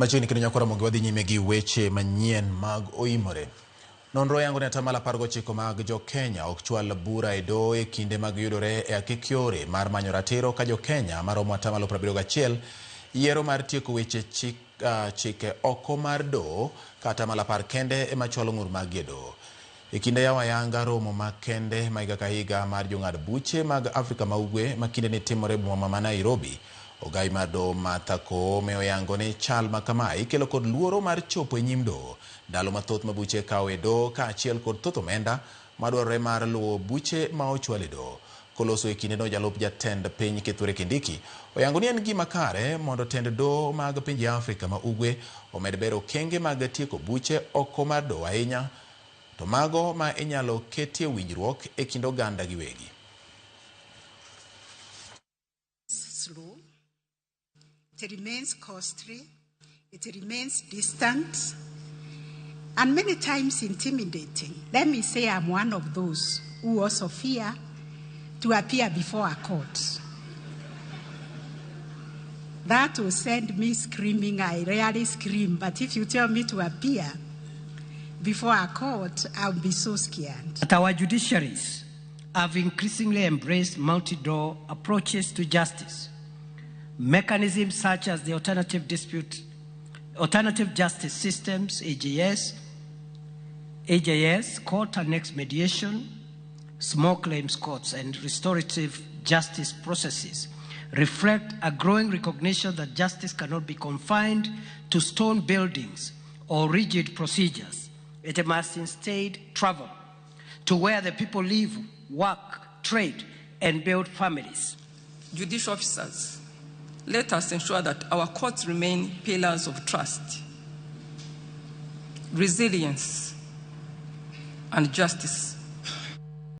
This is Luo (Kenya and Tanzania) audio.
Machiegni kendo nyakora Ramogi wadhi nyime gi weche manyien mag oimore. Nonro yango ne atamalo 19 mag Jokenya ok chwal bura e doho e kinde mag yudore e akik yore mar manyo ratiro ka Jokenya maromo atamalo 71 yiero mar tieko weche chike oko mar doho kata atamalo 10 kende ema chwalo ng'ur mag doho. E kinde yawa yanga romo makende ma higa ka higa mar jong'ad buche mag Afrika ma Ugwe ma kinde ne timore boma ma Nairobi. Ogai mar doho Martha Koome oyango ne chal ma kama ikelo kod luoro mar chopo e nyim doho ndalo mathoth ma buche kawo e doho ka achiel kod thoth omenda madwarore mar luwo buche ma ochwal e doho. Koloso e kinde no jalup jatend piny Kithure Kindiki oyango ni en gima kare mondo tend doho mag pinje Afrika ma Ugwe omed bero kenge mag tieko buche oko mar doho ahinya to mago ma inyalo ketie winjruok e kind oganda giwegi. It remains costly, it remains distant, and many times intimidating. Let me say I'm one of those who also fear to appear before a court. That will send me screaming. I rarely scream, but if you tell me to appear before a court, I'll be so scared. But our judiciaries have increasingly embraced multi-door approaches to justice. Mechanisms such as the alternative justice systems, AJS, court annexed mediation, small claims courts, and restorative justice processes reflect a growing recognition that justice cannot be confined to stone buildings or rigid procedures. It must instead travel to where the people live, work, trade, and build families. Judicial officers, let us ensure that our courts remain pillars of trust, resilience, and justice